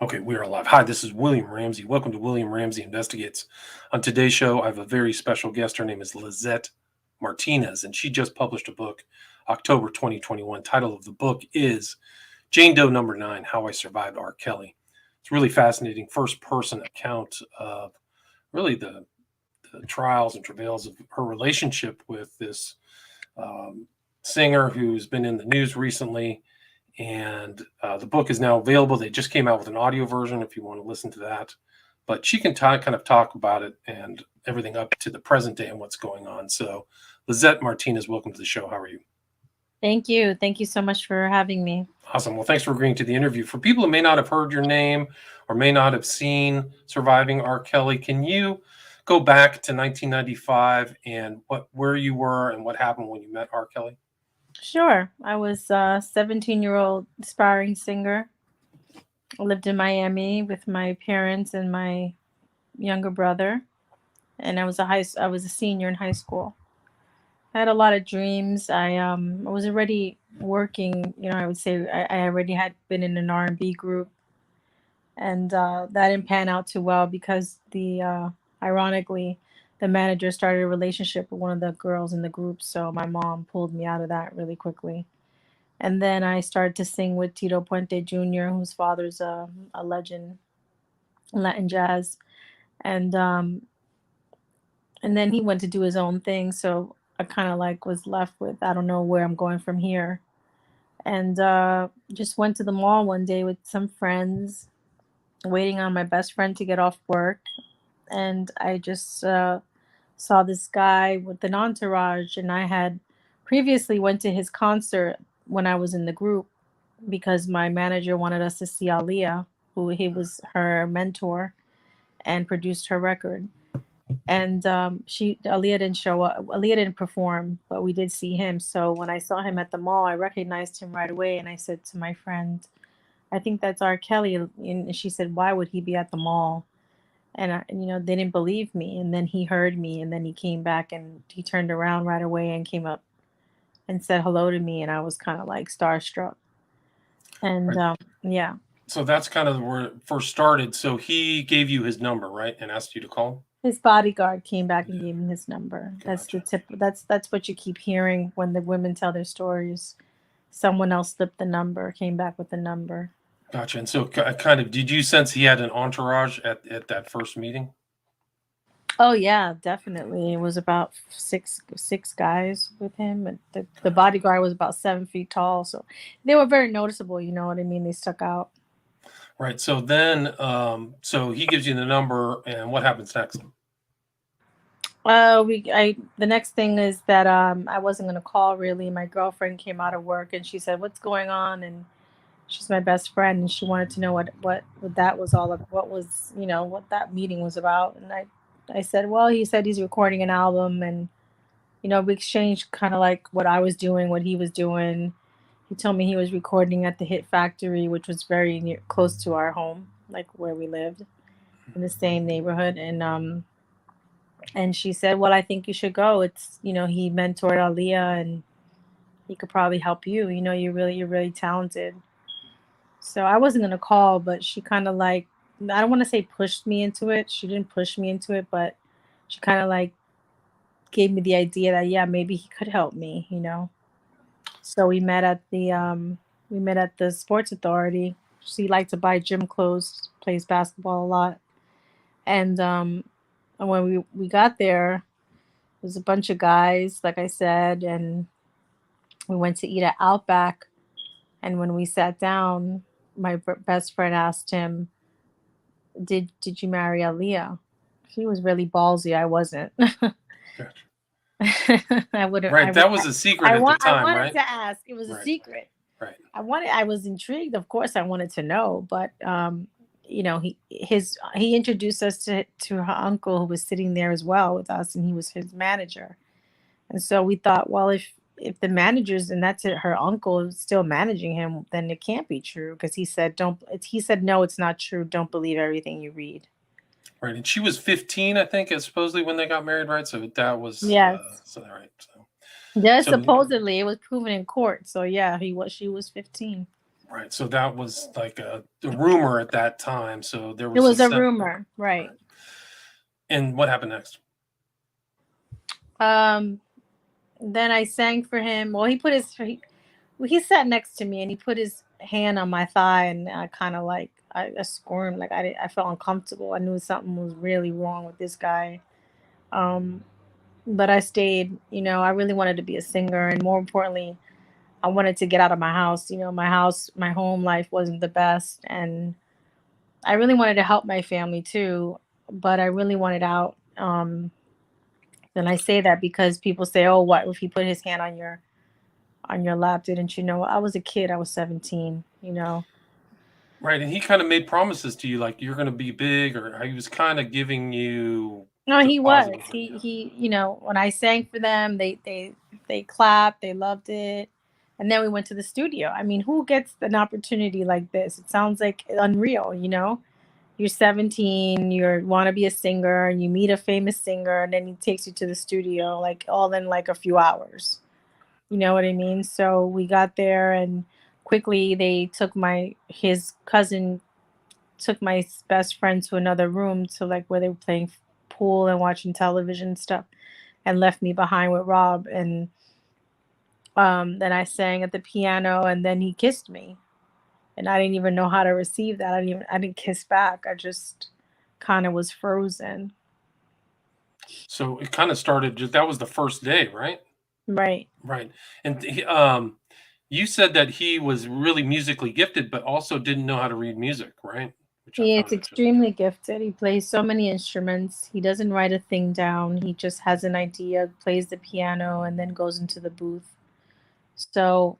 Okay, we are live. Hi, this is William Ramsey. Welcome to William Ramsey Investigates. On today's show, I have a very special guest. Her name is Lizzette Martinez, and she just published a book, October 2021. Title of the book is Jane Doe Number 9, How I Survived R. Kelly. It's really fascinating first-person account of really the trials and travails of her relationship with this singer who's been in the news recently. And the book is now available. They just came out with an audio version if you want to listen to that. But she can kind of talk about it and everything up to the present day and what's going on. So, Lizzette Martinez, welcome to the show. How are you? Thank you. Thank you so much for having me. Awesome. Well, thanks for agreeing to the interview. For people who may not have heard your name or may not have seen Surviving R. Kelly, can you go back to 1995 and where you were and what happened when you met R. Kelly? Sure. I was a 17-year-old aspiring singer. I lived in Miami with my parents and my younger brother, and I was a senior in high school. I had a lot of dreams. I was already working. I would say I already had been in an R&B group, and that didn't pan out too well because the ironically the manager started a relationship with one of the girls in the group, so my mom pulled me out of that really quickly. And then I started to sing with Tito Puente Jr., whose father's a legend in Latin jazz. And and then he went to do his own thing, so I kind of like was left with, I don't know where I'm going from here. And just went to the mall one day with some friends, waiting on my best friend to get off work. And I just saw this guy with an entourage, and I had previously went to his concert when I was in the group because my manager wanted us to see Aaliyah, who he was her mentor and produced her record. And she Aaliyah didn't show up. Aaliyah didn't perform, but we did see him. So when I saw him at the mall, I recognized him right away, and I said to my friend, "I think that's R. Kelly." And she said, "Why would he be at the mall?" And they didn't believe me. And then he heard me, and then he came back, and he turned around right away and came up and said hello to me, and I was kind of like starstruck. And Right. yeah, So that's kind of where it first started. So he gave you his number, right, and asked you to call? his bodyguard came back and Yeah, gave me his number. That's the gotcha. tip. That's what you keep hearing when the women tell their stories. Someone else slipped the number, came back with the number. Gotcha. And so, kind of, did you sense he had an entourage at that first meeting? Oh yeah, definitely. It was about six guys with him, and the bodyguard was about 7 feet tall. So they were very noticeable. You know what I mean? They stuck out. Right. So then, so he gives you the number, and what happens next? The next thing is that I wasn't gonna call really. My girlfriend came out of work and she said, "What's going on?" And she's my best friend, and she wanted to know what that was all of, what was what that meeting was about. And I said, well, he said he's recording an album, and we exchanged kind of like what I was doing, what he was doing. He told me he was recording at the Hit Factory, which was very near, close to our home, like where we lived in the same neighborhood. And she said, well, I think you should go. It's he mentored Aaliyah, and he could probably help you. You're really talented. So I wasn't gonna call, but she kind of like, I don't want to say pushed me into it. She didn't push me into it, but she kind of like gave me the idea that yeah, maybe he could help me. So we met at the Sports Authority. She liked to buy gym clothes, plays basketball a lot, and when we got there, there's a bunch of guys, like I said, and we went to eat at Outback. And when we sat down, my best friend asked him, "Did you marry Aaliyah?" He was really ballsy. I wasn't. Gotcha. I would have. Right. That was a secret at the I time, wanted right? to ask. It was a Right. secret. Right. I was intrigued. Of course, I wanted to know, but he introduced us to her uncle who was sitting there as well with us, and he was his manager. And so we thought, well, if the managers, and that's it, her uncle is still managing him, then it can't be true because he said don't. He said no, it's not true. Don't believe everything you read. Right. And she was 15, I think, supposedly when they got married, right? So that was, Yes. so right. So, Yeah, so supposedly it was proven in court. So yeah, he was. She was 15. Right. So that was like a rumor at that time. So there It was a was a set. rumor, right? Right. And what happened next? Um, then I sang for him. Well, he sat next to me and he put his hand on my thigh, and I kind of like I squirmed, like I felt uncomfortable. I knew something was really wrong with this guy. Um, but I stayed. I really wanted to be a singer, and more importantly, I wanted to get out of my house. My home life wasn't the best, and I really wanted to help my family too, but I really wanted out. And I say that because people say, "Oh, what if he put his hand on your lap? Didn't you know?" I was a kid. I was 17. Right. And he kind of made promises to you, like you're going to be big, or he was kind of giving you No, the he was. positive. Yeah. He. When I sang for them, they clapped. They loved it. And then we went to the studio. I mean, who gets an opportunity like this? It sounds like unreal. You're 17, you want to be a singer, and you meet a famous singer, and then he takes you to the studio, like all in like a few hours. You know what I mean? So we got there, and quickly they took his cousin took my best friend to another room to like where they were playing pool and watching television and stuff, and left me behind with Rob. And then I sang at the piano, and then he kissed me, and I didn't even know how to receive that. I didn't kiss back. I just kind of was frozen. So it kind of started just that was the first day, right? Right. Right. And you said that he was really musically gifted, but also didn't know how to read music, right? Which I He is found interesting. extremely gifted. He plays so many instruments. He doesn't write a thing down. He just has an idea, plays the piano, and then goes into the booth. So,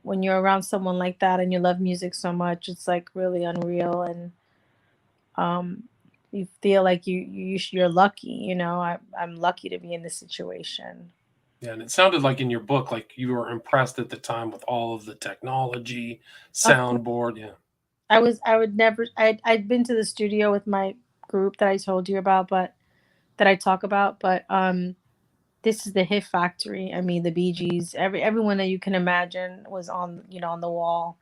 when you're around someone like that and you love music so much, it's like really unreal. And um, you feel like you're lucky. I'm lucky to be in this situation. Yeah, and it sounded like in your book, like you were impressed at the time with all of the technology, Of course, soundboard. Yeah. I would never, I'd been to the studio with my group that I told you about, but that I talk about, but this is the hit factory. I mean, the Bee Gees, everyone that you can imagine was on the wall.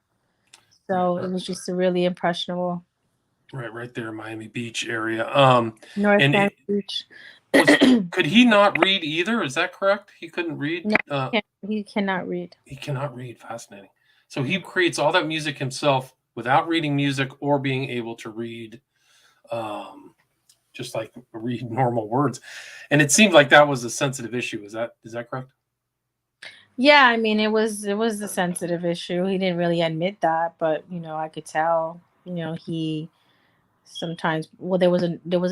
Right, So it right, was just really impressionable. right there, Miami Beach area. North And Miami Beach. was could he not read either? Is that correct? He couldn't read. No, he cannot read. He cannot read. Fascinating. So he creates all that music himself without reading music or being able to read, um, just like read normal words. And it seemed like that was a sensitive issue. Is that correct? Yeah, I mean, it was a sensitive issue. He didn't really admit that, but I could tell. He sometimes. Well, there was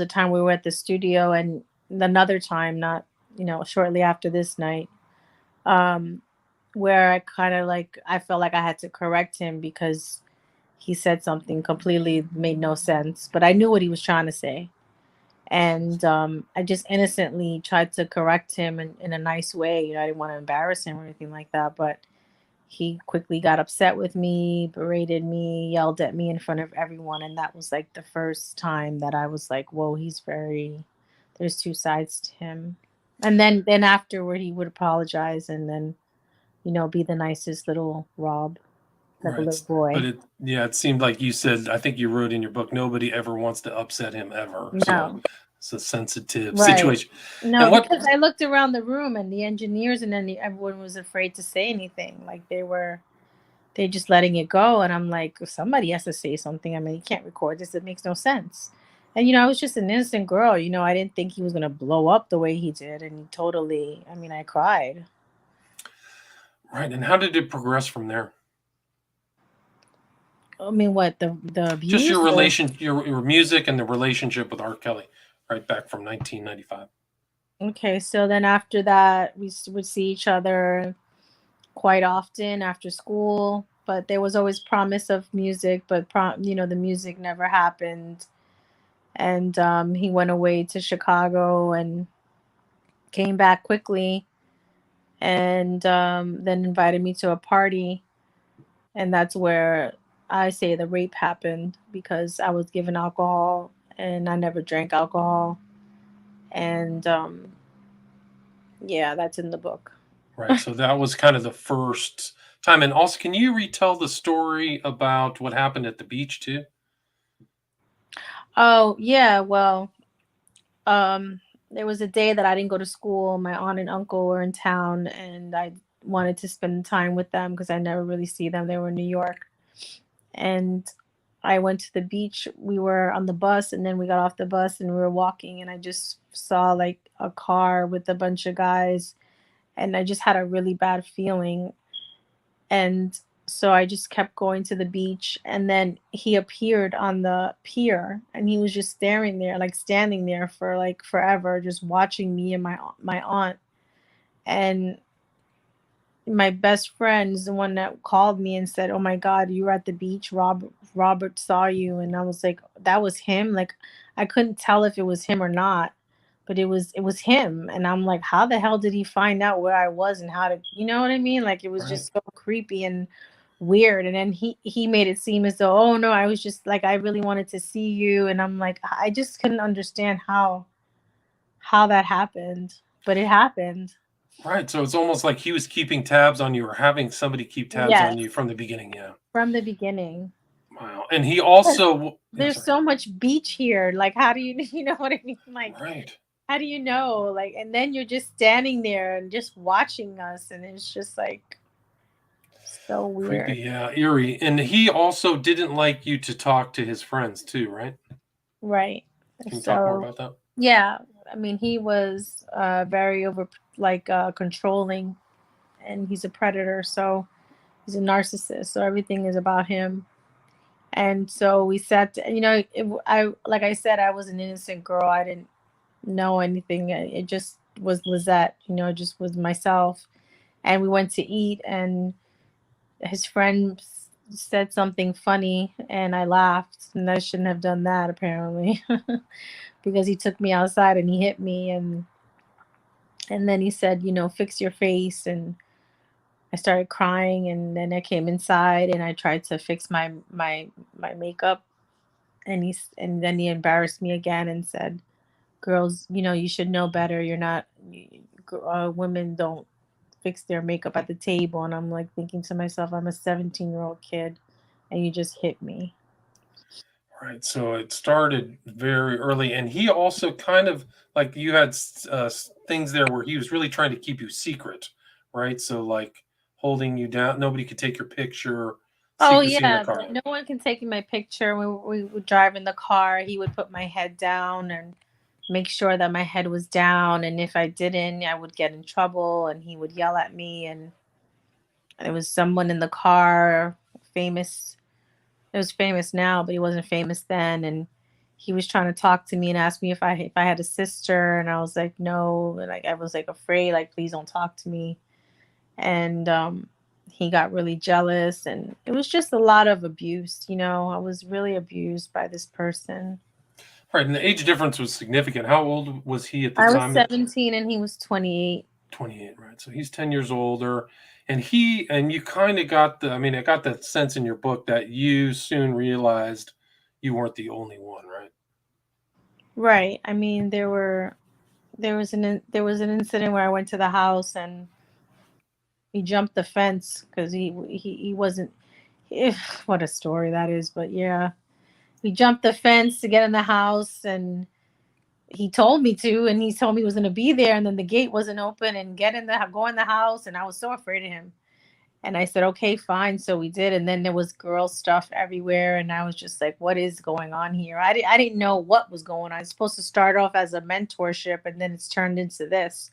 a time we were at the studio, and another time, not shortly after this night, um, where I kind of like I felt like I had to correct him because he said something completely made no sense, but I knew what he was trying to say. And I just innocently tried to correct him in a nice way. I didn't want to embarrass him or anything like that, but he quickly got upset with me, berated me, yelled at me in front of everyone. And that was like the first time that I was like, whoa, there's two sides to him. And then afterward, he would apologize, and then, be the nicest little Rob, like a Right. little boy. But it seemed like you said, I think you wrote in your book, nobody ever wants to upset him ever. So No, it's a sensitive right. situation. No, And what, because I looked around the room, and the engineers, and then everyone was afraid to say anything. Like they just letting it go. And I'm like, somebody has to say something. I mean, you can't record this. It makes no sense. And I was just an innocent girl. I didn't think he was gonna blow up the way he did, and he totally. I mean, I cried. right. And how did it progress from there? I mean, what the Just abuse? your Or relation, your music and the relationship with R. Kelly, right back from 1995. okay, so then after that, would see each other quite often after school, but there was always promise of music, but the music never happened. And he went away to Chicago and came back quickly, and then invited me to a party, and that's where I say the rape happened, because I was given alcohol and I never drank alcohol. And yeah, that's in the book. Right. So that was kind of the first time. And also, can you retell the story about what happened at the beach too? Oh, yeah. Well, um, there was a day that I didn't go to school. My aunt and uncle were in town, and I wanted to spend time with them because I never really see them. They were in New York. And I went to the beach. We were on the bus, and then we got off the bus and we were walking, and I just saw like a car with a bunch of guys, and I just had a really bad feeling. And so I just kept going to the beach, and then he appeared on the pier, and he was just staring there, like standing there for like forever, just watching me and my aunt. And my best friend is the one that called me and said, "Oh my God, you were at the beach. Robert saw you." And I was like, "That was him." Like, I couldn't tell if it was him or not, but it was him. And I'm like, "How the hell did he find out where I was and how to, you know what I mean?" Like, it was Right. just so creepy and weird. And then he made it seem as though, "Oh no, I was just like, I really wanted to see you." And I'm like, I just couldn't understand how that happened, but it happened. Right. So it's almost like he was keeping tabs on you or having somebody keep tabs on you Yes, from the beginning. Yeah. from the beginning. Wow. And he also, yeah, There's sorry. so much beach here. Like, how do you, you know what I mean? Like, Right. how do you know? Like, and then you're just standing there and just watching us, and it's just like so Creepy. weird. Yeah. Eerie. And he also didn't like you to talk to his friends too, right? Right. Can you talk more So, about that? yeah, I mean, he was very over, like, controlling, and he's a predator. So he's a narcissist. So everything is about him. And so we sat, I, like I said, I was an innocent girl. I didn't know anything. It just was Lizette, it just was myself. And we went to eat, and his friend said something funny, and I laughed, and I shouldn't have done that apparently, because he took me outside and he hit me, and then he said, fix your face, and I started crying, and then I came inside and I tried to fix my makeup, and and then he embarrassed me again and said, girls, you should know better. You're not, women don't fix their makeup at the table. And I'm like thinking to myself, I'm a 17-year-old kid and you just hit me. Right. So it started very early. And he also kind of like you had things there where he was really trying to keep you secret. Right. So, like holding you down, nobody could take your picture, Oh secrecy in the yeah, car. no one can take my picture. When we would drive in the car, he would put my head down and make sure that my head was down. And if I didn't, I would get in trouble, and he would yell at me. And there was someone in the car, famous. It was famous now, but he wasn't famous then. And he was trying to talk to me and ask me if I had a sister, and I was like, no. And like, I was like afraid, like, please don't talk to me. And he got really jealous, and it was just a lot of abuse. I was really abused by this person. Right. And the age difference was significant. How old was he at the I was time? 17 and he was 28. 28, right? So he's 10 years older. And you kind of got the, I mean, I got that sense in your book that you soon realized you weren't the only one, right? Right. I mean, there was an incident where I went to the house, and he jumped the fence because he wasn't. What a story that is, but yeah, he jumped the fence to get in the house, and he told me to, and he told me he was going to be there, and then the gate wasn't open, and go in the house, and I was so afraid of him. And I said, okay, fine. So we did. And then there was girl stuff everywhere. And I was just like, what is going on here? I didn't know what was going on. It's supposed to start off as a mentorship, and then it's turned into this,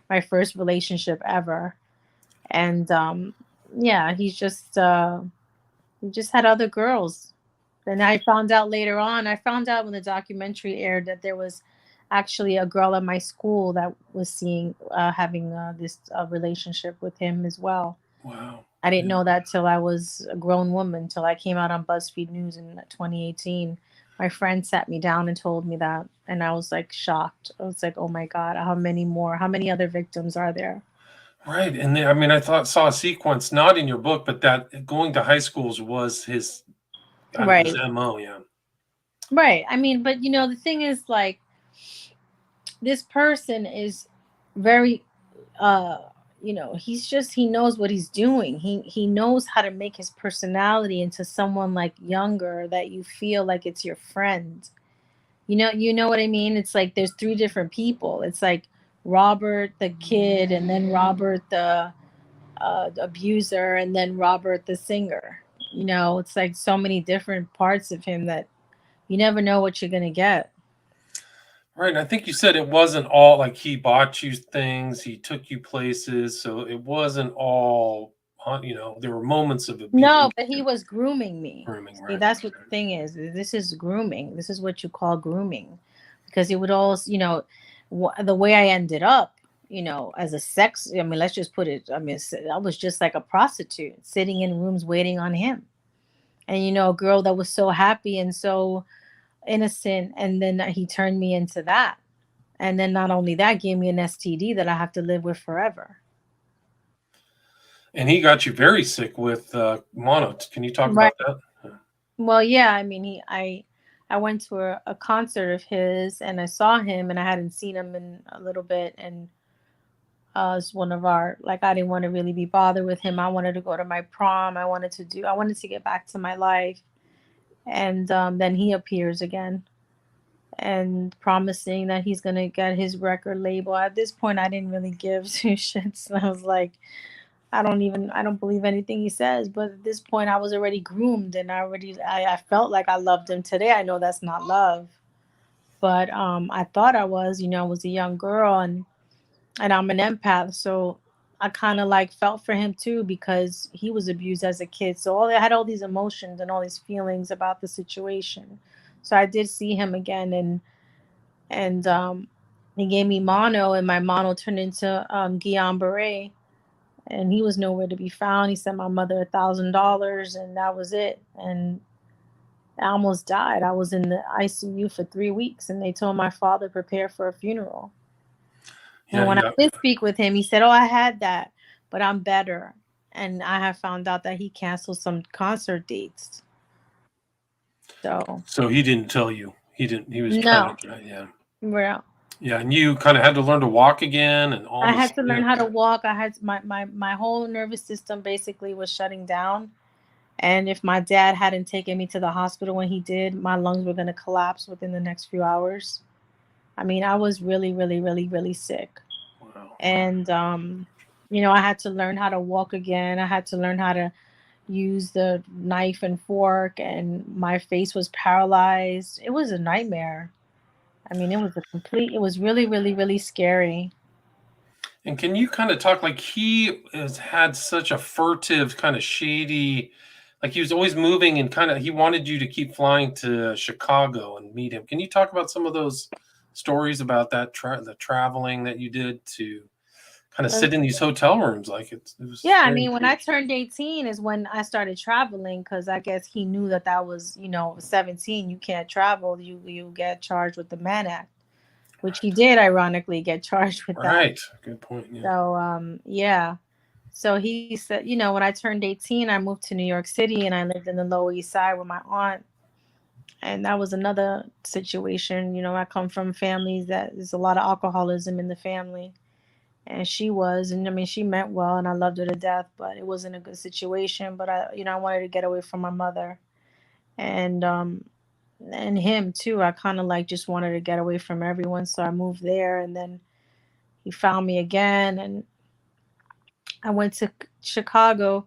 my first relationship ever. And yeah, he just had other girls. And I found out later on, I found out when the documentary aired that there was actually a girl at my school that was having this relationship with him as well. Wow. I didn't Yeah. know that till I was a grown woman, till I came out on BuzzFeed News in 2018. My friend sat me down and told me that, and I was like shocked. I was like, "Oh my God, how many more? How many other victims are there?" Right. And I mean, I thought saw a sequence, not in your book, but that going to high schools was his kind of his Right, MO. Yeah. right. I mean, but the thing is, like, this person is very, uh, he knows what he's doing. He knows how to make his personality into someone like younger that you feel like it's your friend. You know what I mean? It's like there's three different people. It's like Robert the kid, and then Robert the abuser, and then Robert the singer. It's like so many different parts of him that you never know what you're gonna get. Right, and I think you said it wasn't all like he bought you things, he took you places, so it wasn't all, there were moments of No, abuse but he and was grooming me. grooming, See, right? that's what the thing is. This is grooming. This is what you call grooming, because it would all, the way I ended up, as a sex. I mean, let's just put it. I mean, I was just like a prostitute sitting in rooms waiting on him, and a girl that was so happy and so innocent, and then he turned me into that, and then not only that, gave me an STD that I have to live with forever. And he got you very sick with mono. Can you talk Right. about that? Well, yeah, I mean, I went to a concert of his, and I saw him, and I hadn't seen him in a little bit, and it's one of our, like, I didn't want to really be bothered with him. I wanted to go to my prom. I wanted to get back to my life, and then he appears again and promising that he's gonna get his record label. At this point, I didn't really give two shits. I was like, I don't believe anything he says. But at this point, I was already groomed, and I felt like I loved him. Today I know that's not love, but I thought I was. I was a young girl, and I'm an empath, so I kind of like felt for him too, because he was abused as a kid. So I had all these emotions and all these feelings about the situation. So I did see him again, and he gave me mono, and my mono turned into Guillain-Barré, and he was nowhere to be found. He sent my mother $1,000, and that was it. And I almost died. I was in the ICU for 3 weeks, and they told my father prepare for a funeral. And Yeah, when I yeah. did speak with him, he said, "Oh, I had that, but I'm better." And I have found out that he canceled some concert dates. So So he didn't tell you. He didn't. He was trying no, to. Yeah, well, yeah. And you kind of had to learn to walk again, and all I this. had to Yeah. learn how to walk. I had my whole nervous system basically was shutting down. And if my dad hadn't taken me to the hospital when he did, my lungs were going to collapse within the next few hours. I mean, I was really, really, really, really sick. Wow. And, I had to learn how to walk again. I had to learn how to use the knife and fork, and my face was paralyzed. It was a nightmare. I mean, it was really, really, really scary. And can you kind of talk like he has had such a furtive, kind of shady, like he was always moving and kind of he wanted you to keep flying to Chicago and meet him. Can you talk about some of those stories about that the traveling that you did to kind of Uh, sit in these hotel rooms? Like it was Yeah, I very mean, when I turned 18 is when I started traveling, because I guess he knew that was, 17, you can't travel. You get charged with the Mann Act, which he did ironically get charged with that. right. Good point. Yeah. So, yeah. So he said, when I turned 18, I moved to New York City, and I lived in the Lower East Side with my aunt. And that was another situation. I come from families that there's a lot of alcoholism in the family. And she was, and I mean, she meant well, and I loved her to death, but it wasn't a good situation. But I wanted to get away from my mother, and and him too. I kind of like just wanted to get away from everyone, so I moved there, and then he found me again, and I went to Chicago.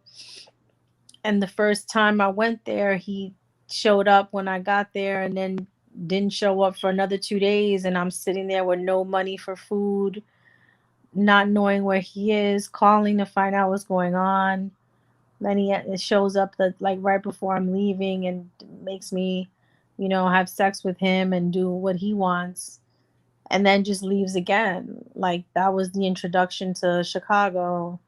And the first time I went there, he showed up when I got there, and then didn't show up for another 2 days, and I'm sitting there with no money for food, not knowing where he is, calling to find out what's going on. Then it shows up that, like, right before I'm leaving, and makes me, have sex with him and do what he wants, and then just leaves again. Like, that was the introduction to Chicago,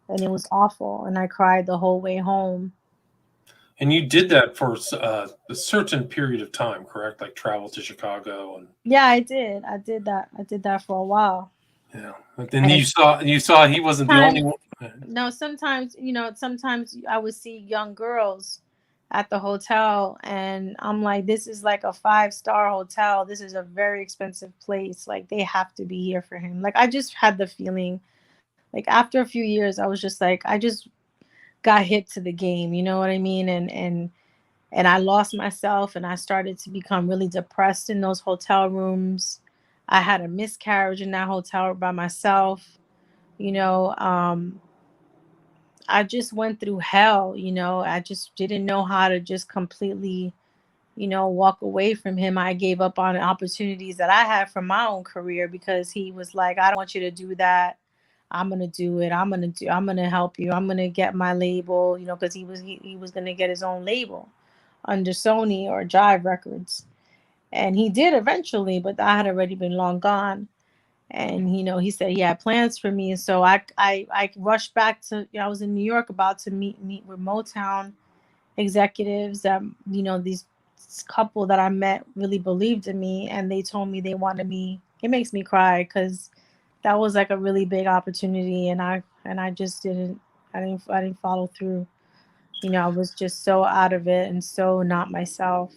and it was awful. And I cried the whole way home. And you did that for a certain period of time, correct? Like travel to Chicago and Yeah, I did. I did that. I did that for a while. yeah. But then And you saw he wasn't the only sometimes, one. no, sometimes I would see young girls at the hotel, and I'm like, this is like a 5-star hotel. This is a very expensive place. Like, they have to be here for him. Like, I just had the feeling Like after a few years, I was just like, I just got hit to the game, you know what I mean? And I lost myself and I started to become really depressed in those hotel rooms. I had a miscarriage in that hotel by myself, you know. I just went through hell, you know. I just didn't know how to just completely, you know, walk away from him. I gave up on opportunities that I had from my own career because he was like, I don't want you to do that. I'm gonna do it. I'm gonna help you. I'm gonna get my label, you know, because he was gonna get his own label under Sony or Jive Records. And he did eventually, but I had already been long gone. And you know, he said he had plans for me. And so I rushed back to, you know, I was in New York about to meet with Motown executives. You know, these couple that I met really believed in me, and they told me they wanted me. It makes me cry because that was like a really big opportunity, and I just didn't. I didn't follow through. You know, I was just so out of it and so not myself.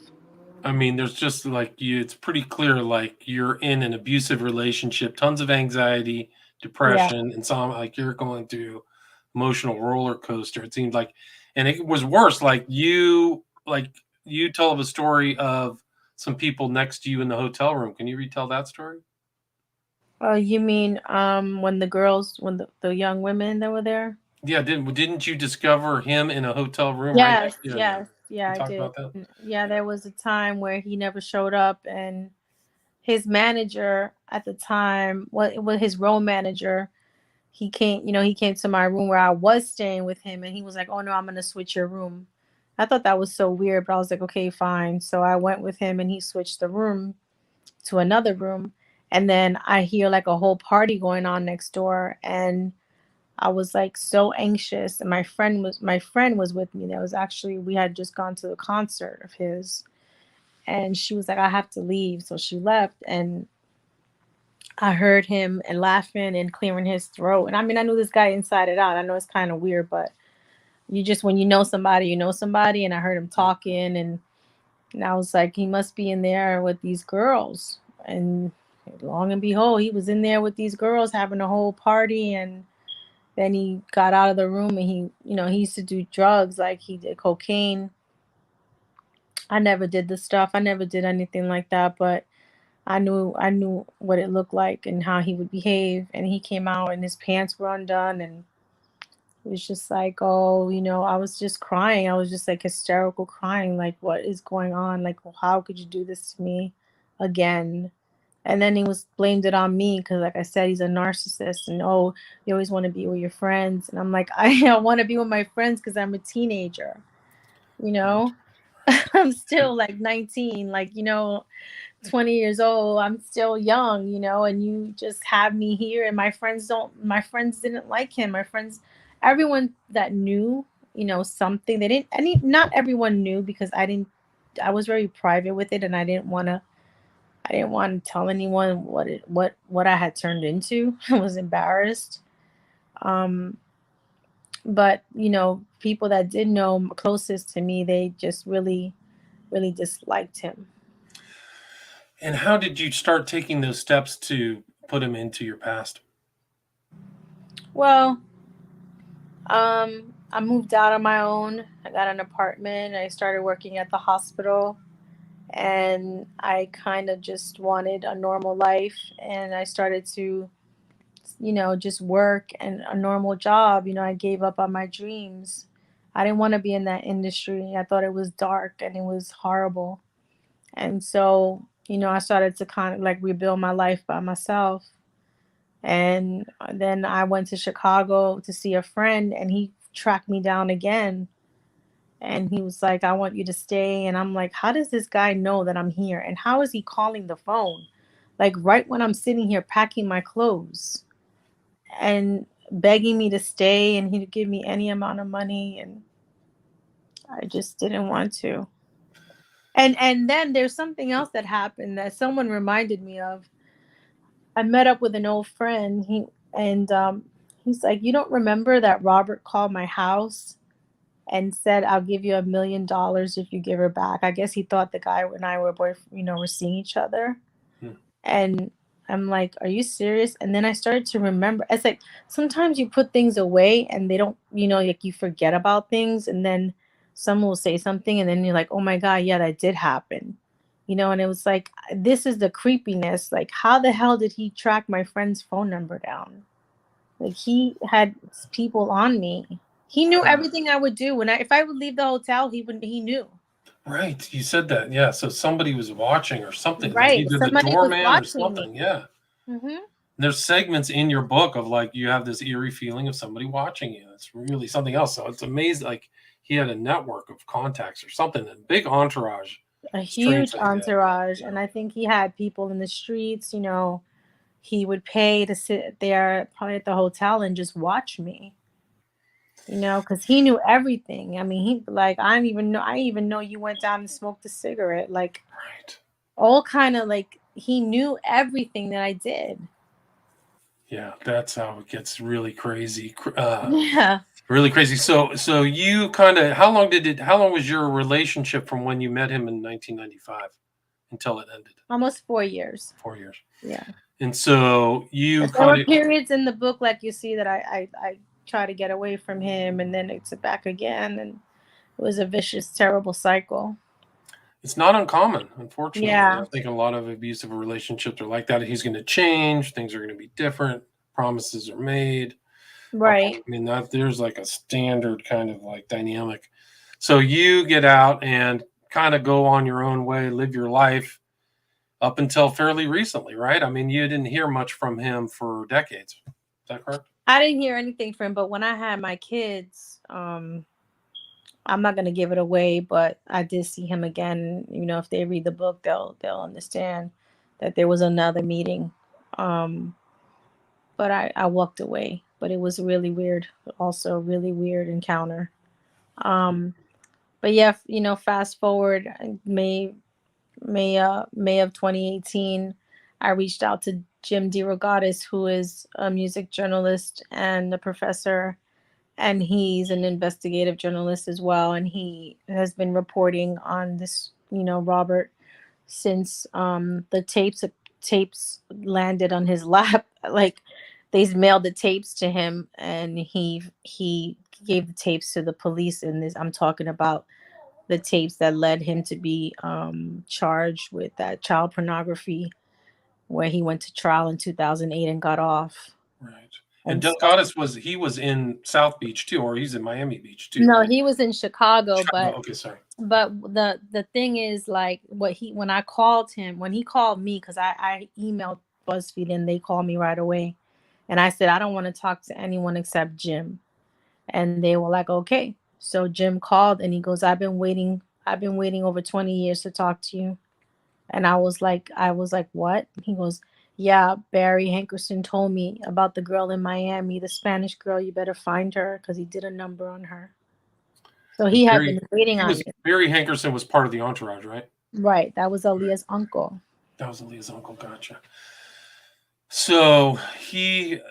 I mean, there's just like you, it's pretty clear like you're in an abusive relationship, tons of anxiety, Yeah. depression, and some like you're going through emotional roller coaster. It seemed like, and it was worse. Like you told a story of some people next to you in the hotel room. Can you retell that story? You mean when the young women that were there? Yeah, didn't you discover him in a hotel room right Yes, next? Yeah, yeah. yes, yeah, You I talked did. about that. Yeah, there was a time where he never showed up, and his manager at the time, well, it was his role manager. He came, you know, he came to my room where I was staying with him, and he was like, "Oh no, I'm gonna switch your room." I thought that was so weird, but I was like, "Okay, fine." So I went with him, and he switched the room to another room, and then I hear like a whole party going on next door, and I was like so anxious. And my friend was with me. There was actually we had just gone to the concert of his, and she was like, "I have to leave," so she left, and I heard him and laughing and clearing his throat. And I mean, I knew this guy inside and out. I know it's kind of weird, but you just when you know somebody. And I heard him talking, and I was like, he must be in there with these girls. And long and behold, he was in there with these girls having a whole party. And then he got out of the room, and he used to do drugs, like he did cocaine. I never did the stuff. I never did anything like that, but I knew what it looked like and how he would behave. And he came out and his pants were undone, and it was just like, oh, I was just crying. I was just like hysterical crying, like, what is going on? Like, well, how could you do this to me again? And then he was blamed it on me because, like I said, he's a narcissist. And oh, you always want to be with your friends. And I'm like, I want to be with my friends because I'm a teenager, you know? I'm still like 19, like, 20 years old. I'm still young, and you just have me here. And my friends didn't like him. Everyone that knew, something, they didn't, not everyone knew because I was very private with it, and I didn't want to tell anyone what I had turned into. I was embarrassed. Um, but people that did know closest to me, they just really, really disliked him. And how did you start taking those steps to put him into your past? Well, I moved out on my own. I got an apartment. I started working at the hospital, and I kind of just wanted a normal life. And I started to, just work and a normal job. I gave up on my dreams. I didn't want to be in that industry. I thought it was dark and it was horrible. And so, I started to kind of like rebuild my life by myself. And then I went to Chicago to see a friend, and he tracked me down again. And he was like, I want you to stay. And I'm like, how does this guy know that I'm here? And how is he calling the phone? Like, right when I'm sitting here packing my clothes and begging me to stay, and he'd give me any amount of money. And I just didn't want to. And then there's something else that happened that someone reminded me of. I met up with an old friend. He's like, you don't remember that Robert called my house and said, I'll give you $1 million if you give her back. I guess he thought the guy and I were were seeing each other. Hmm. And I'm like, are you serious? And then I started to remember. It's like sometimes you put things away and they don't, like you forget about things, and then someone will say something, and then you're like, oh my God, yeah, that did happen. And it was like, this is the creepiness. Like, how the hell did he track my friend's phone number down? Like, he had people on me. He knew everything I would do. If I would leave the hotel, he knew. Right. You said that. Yeah. So somebody was watching or something, like Right. either the Somebody was doorman or watching me. something. Yeah. Hmm. There's segments in your book of like you have this eerie feeling of somebody watching you. It's really something else. So it's amazing. Like he had a network of contacts or something, a big entourage. A Strange huge thing. Yeah. entourage. Yeah. And I think he had people in the streets. He would pay to sit there probably at the hotel and just watch me. Because he knew everything. I mean, he like I even know you went down and smoked a cigarette. Like, Right. all kind of like he knew everything that I did. Yeah. That's how it gets really crazy. Yeah. Really crazy. So you kind of, how long was your relationship from when you met him in 1995 until it ended? Almost 4 years. 4 years. Yeah. And so you There kind were of, periods in the book, like you see, that I try to get away from him, and then it's back again, and it was a vicious, terrible cycle. it's not uncommon, unfortunately. I Yeah. think a lot of abusive relationships are like that. He's going to change, things are going to be different, promises are made. Right. I mean, that there's like a standard kind of like dynamic. So you get out and kind of go on your own way, live your life up until fairly recently, right? I mean, you didn't hear much from him for decades. Is that correct? I didn't hear anything from him, but when I had my kids, I'm not gonna give it away, but I did see him again. If they read the book, they'll understand that there was another meeting. Um, but I walked away. But it was really weird, also a really weird encounter. Um, but yeah, fast forward May of 2018, I reached out to Jim DeRogatis, who is a music journalist and a professor, and he's an investigative journalist as well, and he has been reporting on this, Robert, since the tapes landed on his lap. Like, they mailed the tapes to him, and he gave the tapes to the police. And this, I'm talking about the tapes that led him to be charged with that child pornography, where he went to trial in 2008 and got off. Right. And And so, Delgadas was in South Beach too, or he's in Miami Beach too, no, right? he was in Chicago, Chicago. but Okay, sorry. the thing is, like, when I called him, when he called me, because I emailed BuzzFeed and they called me right away, and I said I don't want to talk to anyone except Jim, and they were like, okay. So Jim called and he goes, I've been waiting over 20 years to talk to you. And I was like, what? He goes, yeah, Barry Hankerson told me about the girl in Miami, the Spanish girl. You better find her, because he did a number on her. So And he had been waiting on me. Barry Hankerson was part of the entourage, right? Right. That was Right. Aaliyah's uncle. That was Aaliyah's uncle. Gotcha. So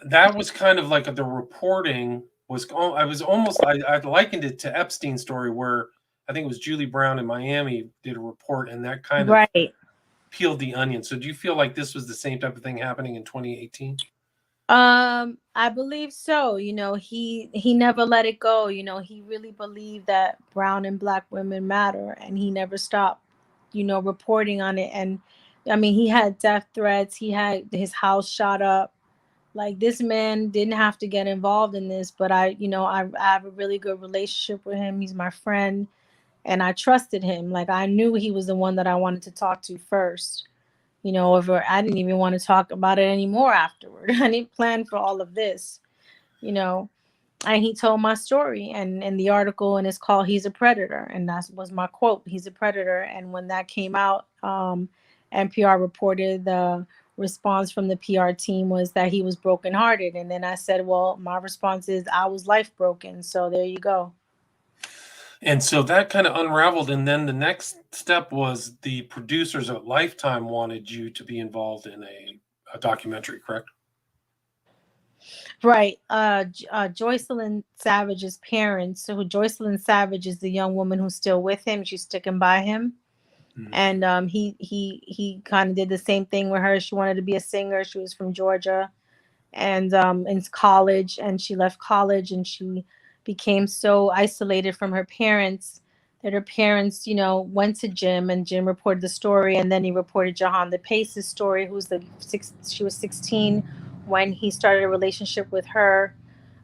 that was kind of like the reporting was. I was almost. I likened it to Epstein's story, where I think it was Julie Brown in Miami did a report, and that kind of Right. peeled the onion. So do you feel like this was the same type of thing happening in 2018? I believe so. He never let it go. He really believed that brown and black women matter, and he never stopped, reporting on it. And I mean, he had death threats. He had his house shot up. Like, this man didn't have to get involved in this, but I have a really good relationship with him. He's my friend, and I trusted him. Like, I knew he was the one that I wanted to talk to first. Over, I didn't even want to talk about it anymore afterward. I didn't plan for all of this, you know. And he told my story, and in the article, and it's called "He's a Predator," and that was my quote. He's a predator. And when that came out, NPR reported the response from the PR team was that he was brokenhearted. And then I said, well, my response is I was life broken. So there you go. And so that kind of unraveled, and then the next step was the producers at Lifetime wanted you to be involved in a documentary, correct? Right. Joycelyn Savage's parents. So Joycelyn Savage is the young woman who's still with him. She's sticking by him. Mhm. And he kind of did the same thing with her. She wanted to be a singer. She was from Georgia, and in college, and she left college, and she became so isolated from her parents that her parents, went to Jim, and Jim reported the story, and then he reported Jahan the Pace's story, she was 16 when he started a relationship with her.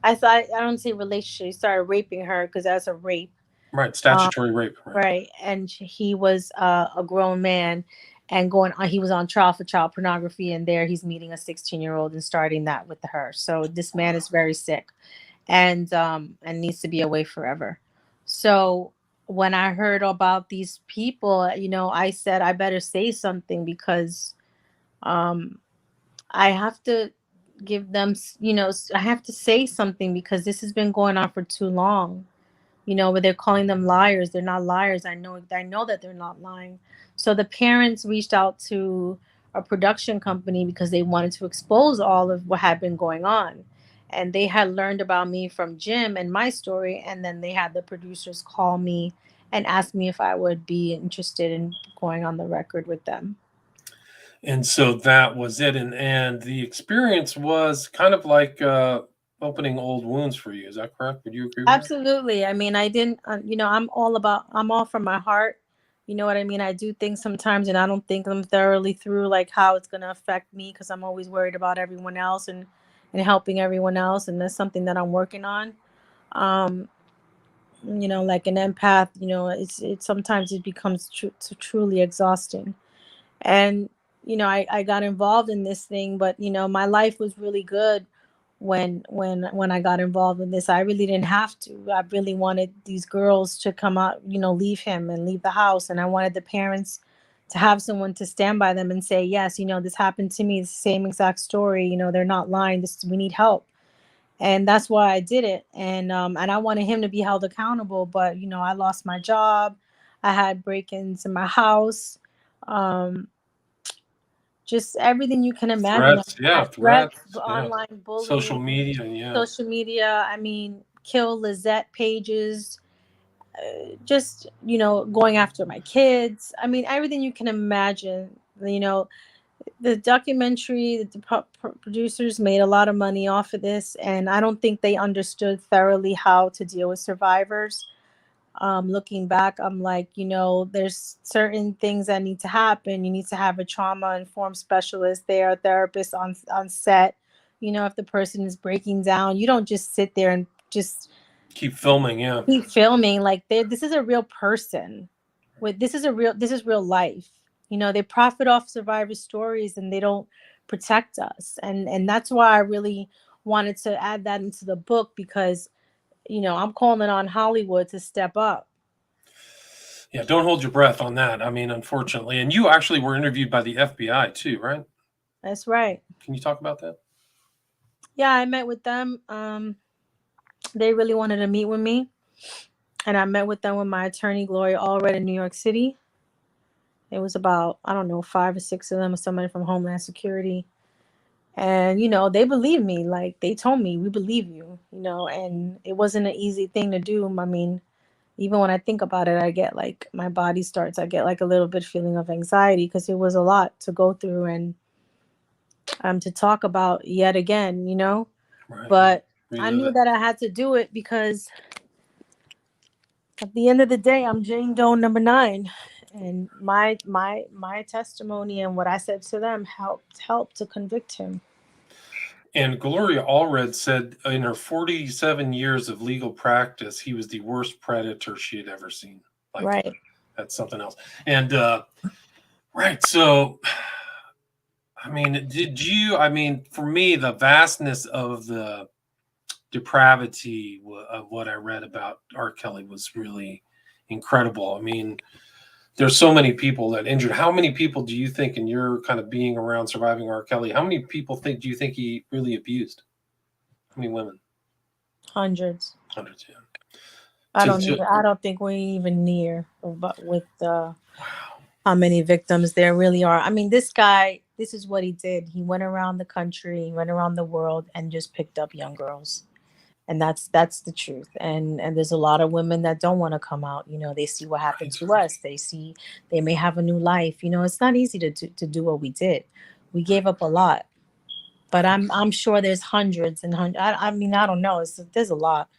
I don't say relationship. He started raping her because that's a rape. Right. Um, Statutory rape. Right. right, and he was a grown man, and he was on trial for child pornography, and there he's meeting a 16-year-old and starting that with her. So this man is very sick, and needs to be away forever. So when I heard about these people, I said I better say something, because um I have to give them, I have to say something, because this has been going on for too long. Where they're calling them liars. They're not liars. I know that they're not lying. So the parents reached out to a production company because they wanted to expose all of what had been going on. And they had learned about me from Jim and my story, and then they had the producers call me and ask me if I would be interested in going on the record with them. And so that was it. And the experience was kind of like opening old wounds for you. Is that correct? Would you agree with that? Absolutely. I mean, I didn't, I'm all from my heart. You know what I mean? I do things sometimes, and I don't think them thoroughly through, like how it's going to affect me, because I'm always worried about everyone else, and helping everyone else. And that's something that I'm working on. Um, like an empath, it's sometimes it becomes truly exhausting. And I got involved in this thing, but my life was really good when I got involved in this. I really didn't have to. I really wanted these girls to come out, leave him and leave the house, and I wanted the parents to have someone to stand by them and say, yes, this happened to me, the same exact story, they're not lying, this, we need help. And that's why I did it. And I wanted him to be held accountable, but I lost my job. I had break-ins in my house. um just everything you can imagine. Threats. Yeah. Threats, Threats. Yeah. online Social bullying, media. Yeah. social media. I mean, kill Lizzette pages, just going after my kids. I mean, everything you can imagine. The documentary, producers made a lot of money off of this, and I don't think they understood thoroughly how to deal with survivors. Looking back, I'm like, there's certain things that need to happen. You need to have a trauma informed specialist there, a therapist on set. If the person is breaking down, you don't just sit there and just Keep filming. Yeah. keep filming. Like, this is a real person. This is real life. They profit off survivor stories, and they don't protect us. And that's why I really wanted to add that into the book, because I'm calling on Hollywood to step up. Yeah. Don't hold your breath on that. I mean, unfortunately. And you actually were interviewed by the FBI too, right? That's right. Can you talk about that? Yeah, I met with them. They really wanted to meet with me, and I met with them with my attorney, Gloria Allred, in New York City. It was about, I don't know, 5 or 6 of them, or somebody from Homeland Security. And they believed me. Like, they told me, we believe you. And it wasn't an easy thing to do. I mean, even when I think about it, I get like, my body starts, I get like a little bit feeling of anxiety, because it was a lot to go through, and to talk about yet again. Right. But I Relive knew it. that I had to do it, because at the end of the day, I'm Jane Doe number 9, and my testimony and what I said to them helped to convict him. And Gloria Allred said in her 47 years of legal practice, he was the worst predator she had ever seen. Like, Right. that's something else. And right, so I mean, I mean, for me, the vastness of the depravity of what I read about R. Kelly was really incredible. I mean, there's so many people that injured. How many people do you think, in your kind of being around surviving R. Kelly, how many people do you think he really abused? How many women? Hundreds. Hundreds, yeah. I don't think we're even near, but with Wow. how many victims there really are. I mean, this guy, this is what he did. He went around the country, he went around the world, and just picked up young girls. And that's the truth. And there's a lot of women that don't want to come out. They see what happened Right. to us. They may have a new life. It's not easy to do what we did. We gave up a lot. But I'm sure there's hundreds and hundreds. I mean, I don't know. There's a lot.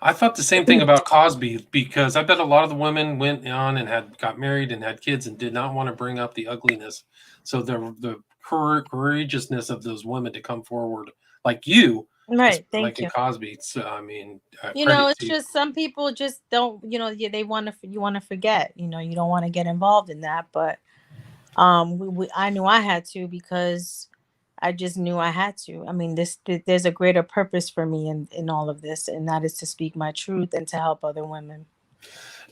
I thought the same thing about Cosby, because I bet a lot of the women went on and got married and had kids and did not want to bring up the ugliness. So the courageousness of those women to come forward, like you, Right. Thank like in you. Cosby, it's I mean, credit It's to you. just some people just don't. They want to. You want to forget. You don't want to get involved in that. But I knew I had to, because I just knew I had to. I mean, there's a greater purpose for me in all of this, and that is to speak my truth and to help other women.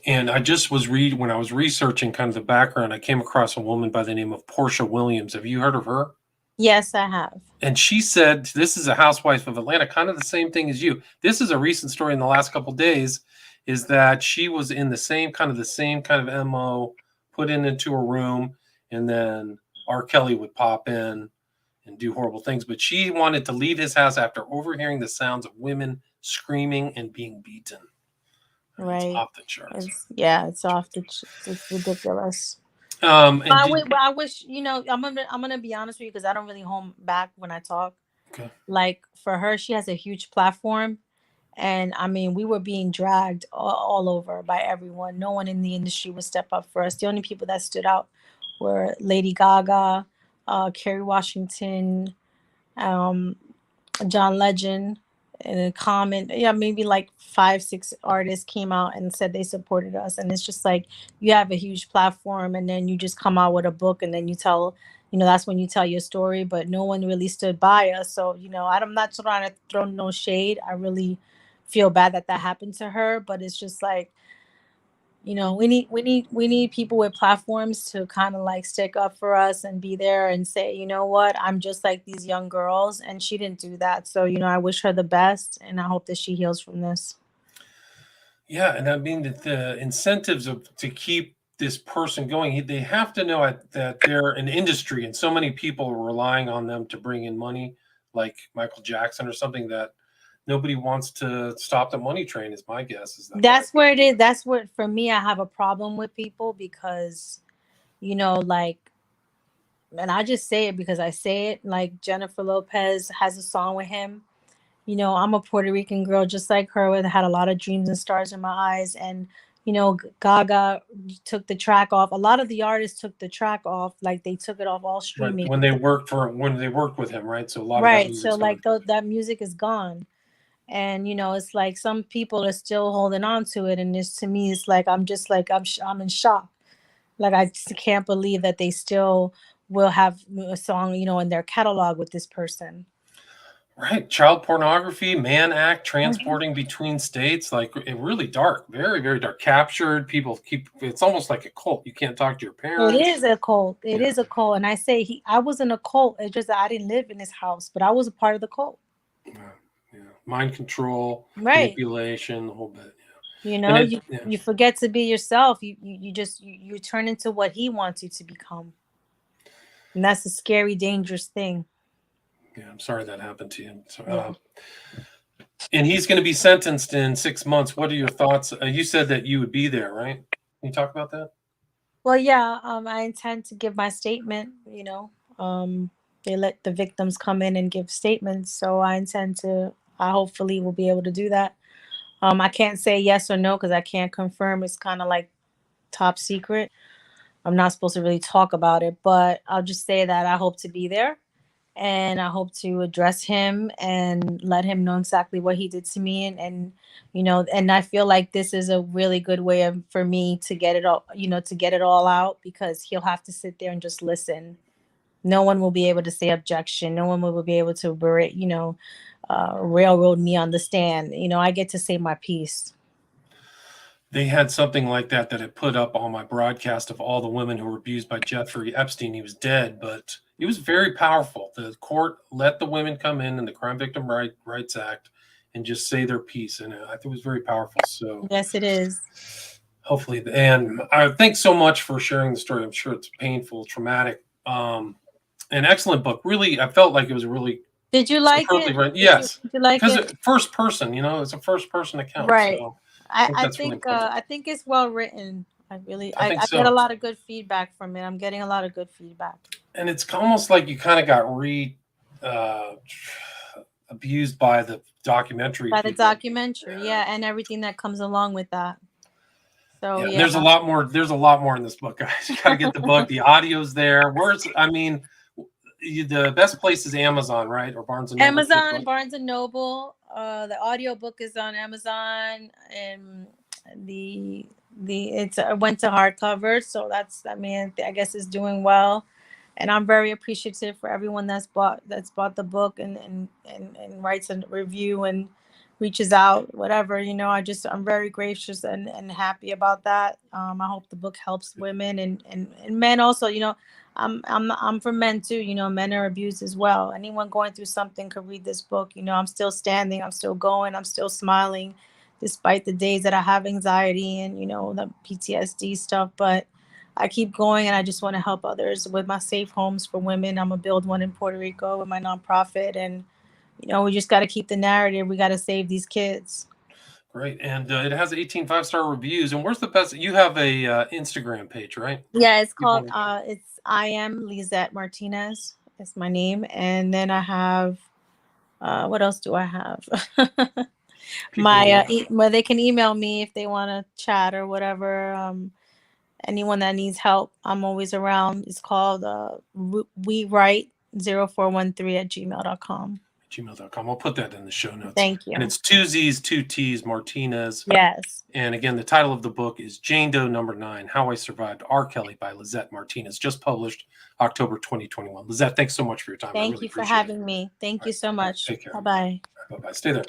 And I just was when I was researching kind of the background, I came across a woman by the name of Portia Williams. Have you heard of her? Yes, I have. And she said, this is a housewife of Atlanta, kind of the same thing as you. This is a recent story in the last couple of days, is that she was in the same kind of MO, put into a room, and then R. Kelly would pop in and do horrible things. But she wanted to leave his house after overhearing the sounds of women screaming and being beaten. It's Right. off the charts. It's ridiculous. And I wish, I'm gonna be honest with you, because I don't really hold back when I talk. okay. Like, for her, she has a huge platform, and I mean, we were being dragged all over by everyone. No one in the industry would step up for us. The only people that stood out were Lady Gaga, Kerry Washington, um, John Legend, and a comment. Yeah, maybe like 5, 6 artists came out and said they supported us. And it's just like, you have a huge platform, and then you just come out with a book, and then that's when you tell your story. But no one really stood by us. So I'm not trying to throw no shade. I really feel bad that happened to her. But it's just like, we need people with platforms to kind of like stick up for us and be there and say, you know what, I'm just like these young girls, and she didn't do that. So I wish her the best, and I hope that she heals from this. Yeah, and I mean that the incentives to keep this person going, they have to know that they're an industry, and so many people are relying on them to bring in money, like Michael Jackson or something, that nobody wants to stop the money train. Is my guess. Is that That's where it is. That's what, for me, I have a problem with people, because like, and I just say it because I say it, like Jennifer Lopez has a song with him. I'm a Puerto Rican girl just like her, that had a lot of dreams and stars in my eyes. And, Gaga took the track off. A lot of the artists took the track off. Like, they took it off all right? streaming. When they worked with him, right? So a lot of that Right. So, music's gone. like, that music is gone. And, it's like some people are still holding on to it. And to me, it's like, I'm just like, I'm in shock. Like, I just can't believe that they still will have a song, in their catalog with this person. Right, child pornography, man act, Mhm. transporting between states, like it really dark, very, very dark. Captured people keep. It's almost like a cult. You can't talk to your It parents. is a cult. It Yeah, is a cult. And I say, I was in a cult. It's just that I didn't live in his house, but I was a part of the cult. yeah, yeah. Mind control, Right. manipulation, the whole bit. Yeah, You and know, it. you Yeah, you forget to be yourself. You just you turn into what he wants you to become. And that's a scary, dangerous thing. yeah. I'm sorry that happened to you. So, Yeah. and he's going to be sentenced in 6 months. What are your thoughts? You said that you would be there, right? Can you talk about that? Well, yeah, I intend to give my statement. They let the victims come in and give statements, so I hopefully will be able to do that. I can't say yes or no because I can't confirm. It's kind of like top secret. I'm not supposed to really talk about it, but I'll just say that I hope to be there, and I hope to address him and let him know exactly what he did to me. And I feel like this is a really good way for me to get it all out, because he'll have to sit there and just listen. No one will be able to say objection. No one will be able to railroad me on the stand. I get to say my piece. They had something like that I put up on my broadcast of all the women who were abused by Jeffrey Epstein. He was dead, but it was very powerful. The court let the women come in the Crime Victim Rights Act and just say their piece, and I think it was very powerful. So Yes, it is. hopefully, and I thanks so much for sharing the story. I'm sure it's painful, traumatic, an excellent book. Really, I felt like it was a really Did you like Superbly it? written. Yes, Did you like because it? first person, it's a first person account. Right. So I think that's really important. I think it's well written. I think I get a so. lot of good feedback from it. I'm getting a lot of good feedback. And it's almost like you kind of got uh, abused by the documentary By the people. documentary, yeah, and everything that comes along with that. So Yeah, yeah. there's a lot more. There's a lot more in this book, guys. You got to get the book. The audio's there. The best place is Amazon, right? Or Barnes and Noble. Amazon, Barnes and Noble. The audiobook is on Amazon, and it went to hardcover, so I guess it's doing well, and I'm very appreciative for everyone that's bought the book and writes a review and reaches out, whatever. I'm very gracious and happy about that. I hope the book helps women and men also. I'm for men too. Men are abused as well. Anyone going through something could read this book. I'm still standing. I'm still going. I'm still smiling, despite the days that I have anxiety and the PTSD stuff. But I keep going, and I just want to help others with my safe homes for women. I'm gonna build one in Puerto Rico with my nonprofit, and we just got to keep the narrative. We got to save these kids. Great. And it has 18 5-star reviews. And where's the best? You have a Instagram page, right? Yeah, it's called People- I am Lizzette Martinez. It's my name. And then I have what else do I have? Well, they can email me if they want to chat or whatever. Anyone that needs help, I'm always around. It's called we write 0413@gmail.com. gmail.com. I'll put that in the show notes. Thank you. And it's 2 Z's, 2 T's, Martinez. Yes. And again, the title of the book is Jane Doe #9, How I Survived R. Kelly by Lizzette Martinez, just published October 2021. Lizzette, thanks so much for your time. Thank you for having me. Thank you so much. Take care. Bye-bye. Bye-bye. Stay there.